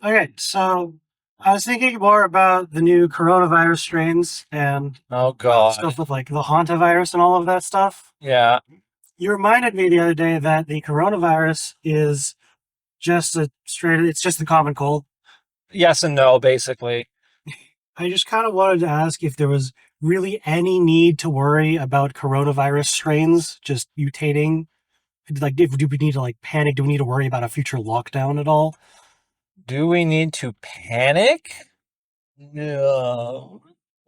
Okay, so I was thinking more about the new coronavirus strains and Oh God. stuff with like the hantavirus and all of that stuff. Yeah. You reminded me the other day that the coronavirus is just a straight, it's just the common cold. Yes and no, basically. I just kind of wanted to ask if there was really any need to worry about coronavirus strains just mutating. Like, do we need to like panic? Do we need to worry about a future lockdown at all? Do we need to panic? No.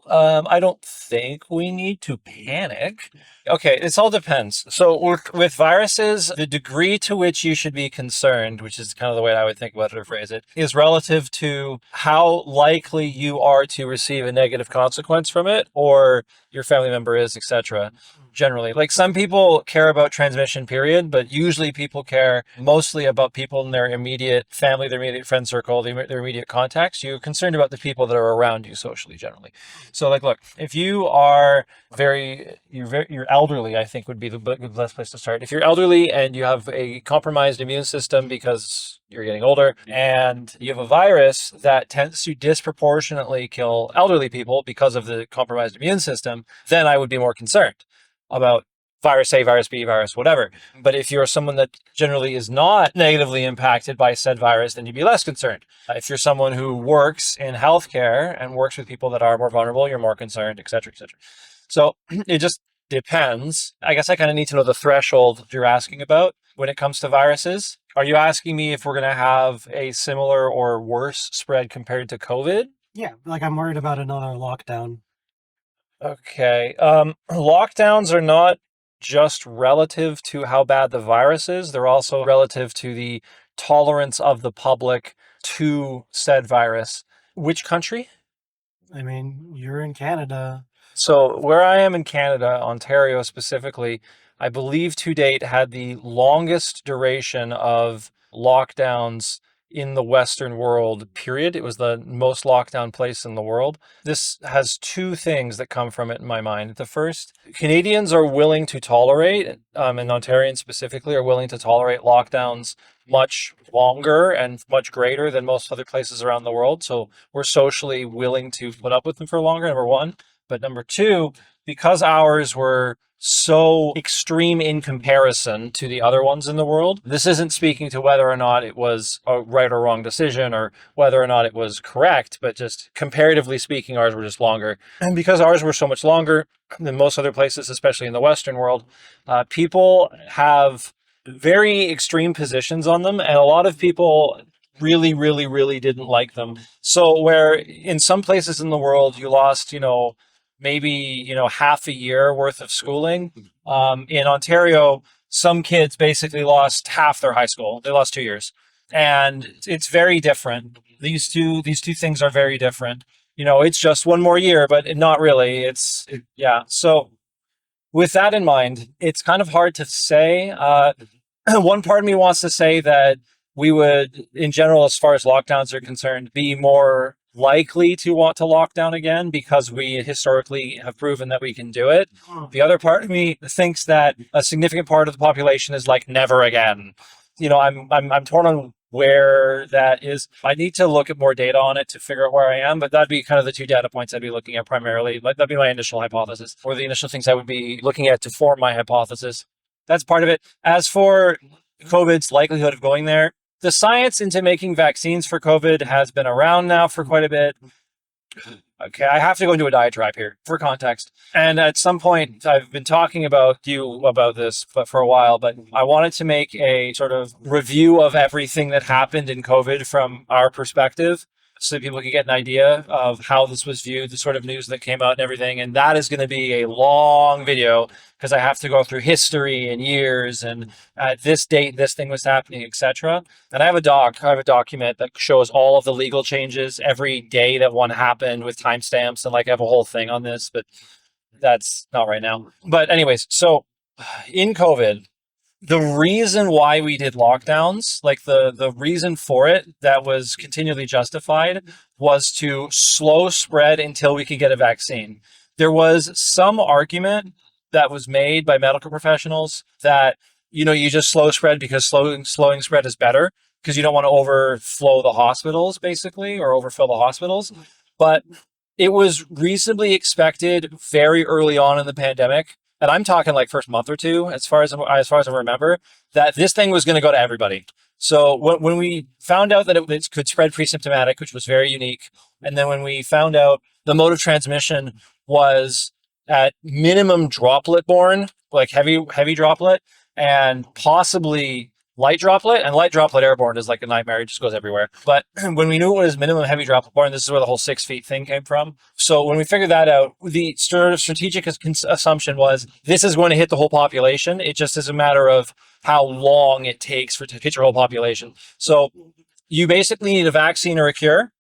I don't think we need to panic. Okay, this all depends. So with viruses, the degree to which you should be concerned, which is kind of the way I would think about it or phrase it, is relative to how likely you are to receive a negative consequence from it, or your family member is, etc. Generally, like some people care about transmission, period, but usually people care mostly about people in their immediate family, their immediate friend circle, their immediate contacts. You're concerned about the people that are around you socially, generally. So, like, look, if you are you're elderly, I think would be the best place to start. If you're elderly and you have a compromised immune system because you're getting older and you have a virus that tends to disproportionately kill elderly people because of the compromised immune system, then I would be more concerned about virus A, virus B, virus whatever. But if you're someone that generally is not negatively impacted by said virus, then you'd be less concerned. If you're someone who works in healthcare and works with people that are more vulnerable, you're more concerned, et cetera, et cetera. So it just depends. I guess I kind of need to know the threshold you're asking about when it comes to viruses. Are you asking me if we're going to have a similar or worse spread compared to COVID? Yeah, like I'm worried about another lockdown. Okay. Lockdowns are not just relative to how bad the virus is, they're also relative to the tolerance of the public to said virus. Which country? I mean, you're in Canada. So, where I am in Canada, Ontario specifically, I believe to date had the longest duration of lockdowns in the Western world, period. It was the most lockdown place in the world. This has two things that come from it in my mind. The first, Canadians are willing to tolerate, and Ontarians specifically are willing to tolerate lockdowns much longer and much greater than most other places around the world. So we're socially willing to put up with them for longer, number one. But number two, because ours were so extreme in comparison to the other ones in the world, this isn't speaking to whether or not it was a right or wrong decision or whether or not it was correct, but just comparatively speaking, ours were just longer. And because ours were so much longer than most other places, especially in the Western world, people have very extreme positions on them, and a lot of people really, really, really didn't like them. So where in some places in the world you lost, maybe, half a year worth of schooling. In Ontario, some kids basically lost half their high school. They lost 2 years. And it's very different. These two things are very different. It's just one more year, but not really. Yeah. So with that in mind, it's kind of hard to say. One part of me wants to say that we would, in general, as far as lockdowns are concerned, be more likely to want to lock down again because we historically have proven that we can do it. The other part of me thinks that a significant part of the population is like never again. I'm torn on where that is. I need to look at more data on it to figure out where I am, but that'd be kind of the two data points I'd be looking at primarily. Like that'd be my initial hypothesis, or the initial things I would be looking at to form my hypothesis. That's part of it. As for COVID's likelihood of going there, the science into making vaccines for COVID has been around now for quite a bit. Okay, I have to go into a diatribe here for context. And at some point, I've been talking about this, but for a while. But I wanted to make a sort of review of everything that happened in COVID from our perspective, so that people can get an idea of how this was viewed, the sort of news that came out and everything. And that is going to be a long video because I have to go through history and years and at this date, this thing was happening, etc. And I have a document that shows all of the legal changes every day that one happened with timestamps. And like I have a whole thing on this, but that's not right now. But anyways, so in COVID, the reason why we did lockdowns, like the reason for it that was continually justified, was to slow spread until we could get a vaccine. There was some argument that was made by medical professionals that you just slow spread because slowing spread is better. because you don't want to overflow the hospitals, basically, or overfill the hospitals. But it was reasonably expected very early on in the pandemic, and I'm talking like first month or two, as far as I remember, that this thing was going to go to everybody. So when we found out that it could spread pre-symptomatic, which was very unique, and then when we found out the mode of transmission was at minimum droplet borne, like heavy droplet, and possibly light droplet, and light droplet airborne is like a nightmare. It just goes everywhere. But when we knew it was minimum heavy droplet borne, this is where the whole 6 feet thing came from. So when we figured that out, the sort of strategic assumption was this is going to hit the whole population. It just is a matter of how long it takes to hit your whole population. So you basically need a vaccine or a cure.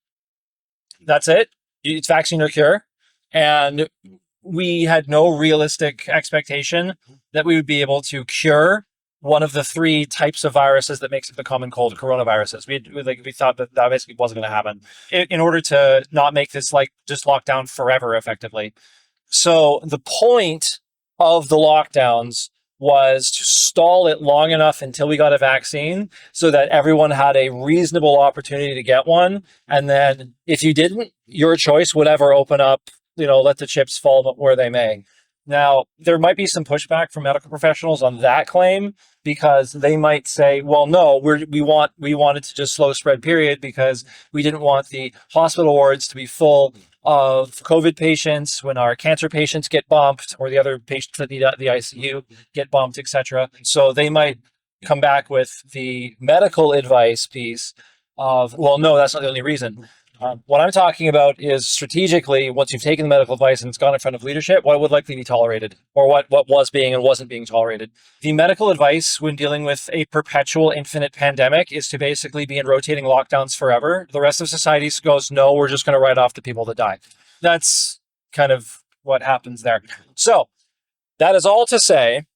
That's it. It's vaccine or cure. And we had no realistic expectation that we would be able to cure one of the 3 types of viruses that makes up the common cold, coronaviruses. We thought that basically wasn't going to happen in order to not make this like just lock down forever effectively. So the point of the lockdowns was to stall it long enough until we got a vaccine so that everyone had a reasonable opportunity to get one. And then if you didn't, your choice would ever open up, let the chips fall where they may. Now, there might be some pushback from medical professionals on that claim because they might say, well, no, we wanted to just slow spread, period, because we didn't want the hospital wards to be full of COVID patients when our cancer patients get bumped or the other patients that need the ICU get bumped, etc. So they might come back with the medical advice piece of, well, no, that's not the only reason. What I'm talking about is strategically, once you've taken the medical advice and it's gone in front of leadership, what would likely be tolerated or what was being and wasn't being tolerated. The medical advice when dealing with a perpetual infinite pandemic is to basically be in rotating lockdowns forever. The rest of society goes, no, we're just going to write off the people that die. That's kind of what happens there. So that is all to say,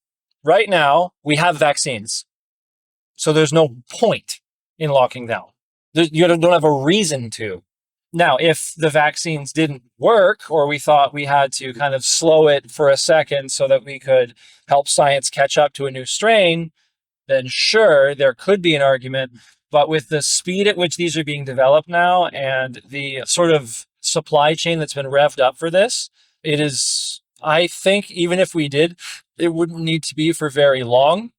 right now we have vaccines. So there's no point in locking down. You don't have a reason to. Now, if the vaccines didn't work, or we thought we had to kind of slow it for a second so that we could help science catch up to a new strain, then sure, there could be an argument. But with the speed at which these are being developed now and the sort of supply chain that's been revved up for this, it is, I think, even if we did, it wouldn't need to be for very long.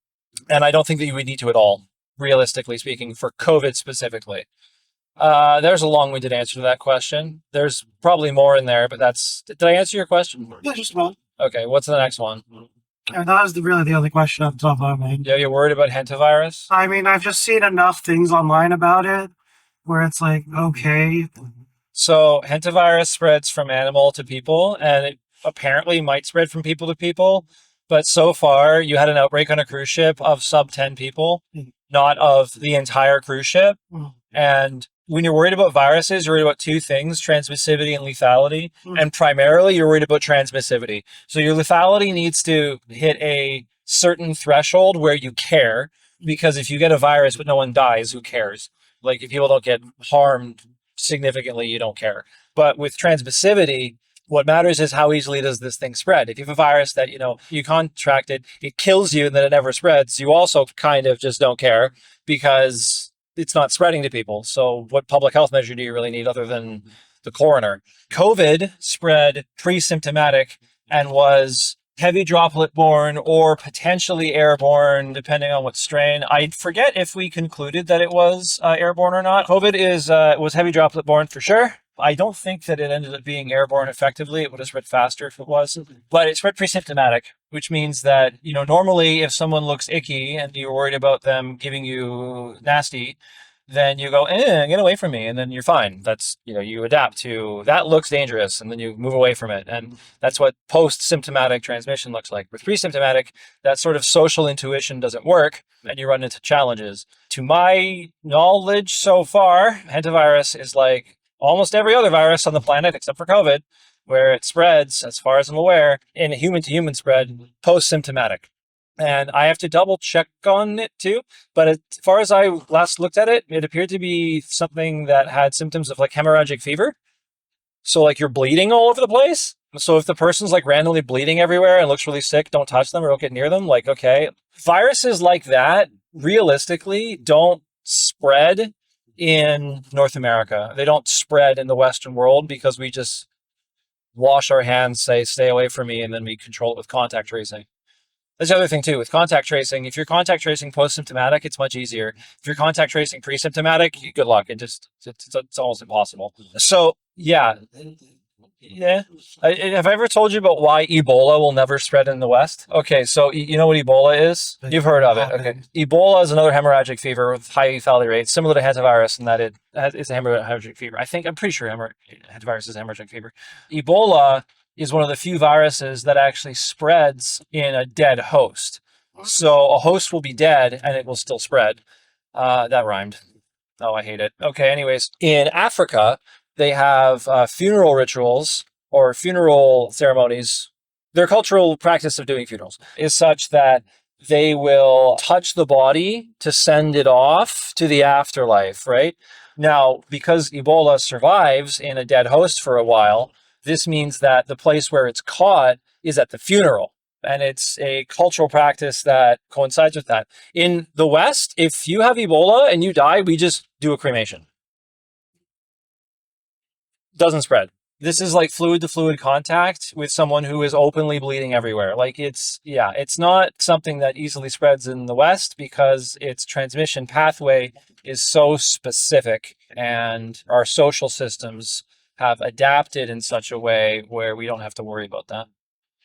And I don't think that you would need to at all, realistically speaking, for COVID specifically. There's a long-winded answer to that question. There's probably more in there, but did I answer your question? Yeah, just about. Okay, what's the next one? And that was really the only question off the top of my mind. Yeah, you're worried about hantavirus? I mean, I've just seen enough things online about it where it's like, okay. So hantavirus spreads from animal to people, and it apparently might spread from people to people. But so far, you had an outbreak on a cruise ship of sub 10 people, not of the entire cruise ship. And when you're worried about viruses, you're worried about 2 things, transmissivity and lethality. And primarily, you're worried about transmissivity. So your lethality needs to hit a certain threshold where you care, because if you get a virus but no one dies, who cares? Like if people don't get harmed significantly, you don't care. But with transmissivity, what matters is how easily does this thing spread. If you have a virus that, you contracted, it kills you and then it never spreads, you also kind of just don't care because it's not spreading to people. So what public health measure do you really need other than the coroner? COVID spread pre-symptomatic and was heavy droplet borne or potentially airborne, depending on what strain. I forget if we concluded that it was airborne or not. COVID was heavy droplet borne for sure. I don't think that it ended up being airborne effectively. It would have spread faster if it was, but it spread pre-symptomatic, which means that, normally if someone looks icky and you're worried about them giving you nasty, then you go, get away from me. And then you're fine. That's, you adapt to that looks dangerous and then you move away from it. And that's what post-symptomatic transmission looks like. With pre-symptomatic, that sort of social intuition doesn't work and you run into challenges. To my knowledge so far, hantavirus is like almost every other virus on the planet except for COVID, where it spreads, as far as I'm aware, in a human-to-human spread, post-symptomatic. And I have to double check on it too. But as far as I last looked at it, it appeared to be something that had symptoms of like hemorrhagic fever. So like you're bleeding all over the place. So if the person's like randomly bleeding everywhere and looks really sick, don't touch them or don't get near them. Like, okay. Viruses like that, realistically, don't spread in North America. They don't spread in the Western world because we just wash our hands, say, stay away from me, and then we control it with contact tracing. That's the other thing too with contact tracing. If you're contact tracing post-symptomatic, it's much easier. If you're contact tracing pre-symptomatic, good luck. It's almost impossible. So yeah, yeah. Have I ever told you about why Ebola will never spread in the West? Okay, so you know what Ebola is? You've heard of it. Okay. Ebola is another hemorrhagic fever with high lethality rates, similar to hantavirus in that it's a hemorrhagic fever. I'm pretty sure hantavirus is a hemorrhagic fever. Ebola is one of the few viruses that actually spreads in a dead host. So a host will be dead and it will still spread. That rhymed. Oh, I hate it. Okay, anyways, in Africa, they have funeral rituals or funeral ceremonies. Their cultural practice of doing funerals is such that they will touch the body to send it off to the afterlife, right? Now, because Ebola survives in a dead host for a while, this means that the place where it's caught is at the funeral. And it's a cultural practice that coincides with that. In the West, if you have Ebola and you die, we just do a cremation. Doesn't spread. This is like fluid to fluid contact with someone who is openly bleeding everywhere. Like it's not something that easily spreads in the West because its transmission pathway is so specific and our social systems have adapted in such a way where we don't have to worry about that.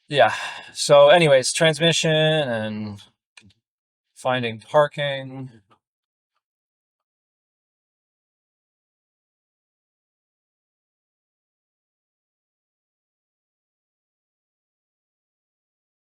Yeah. So anyways, transmission and finding parking.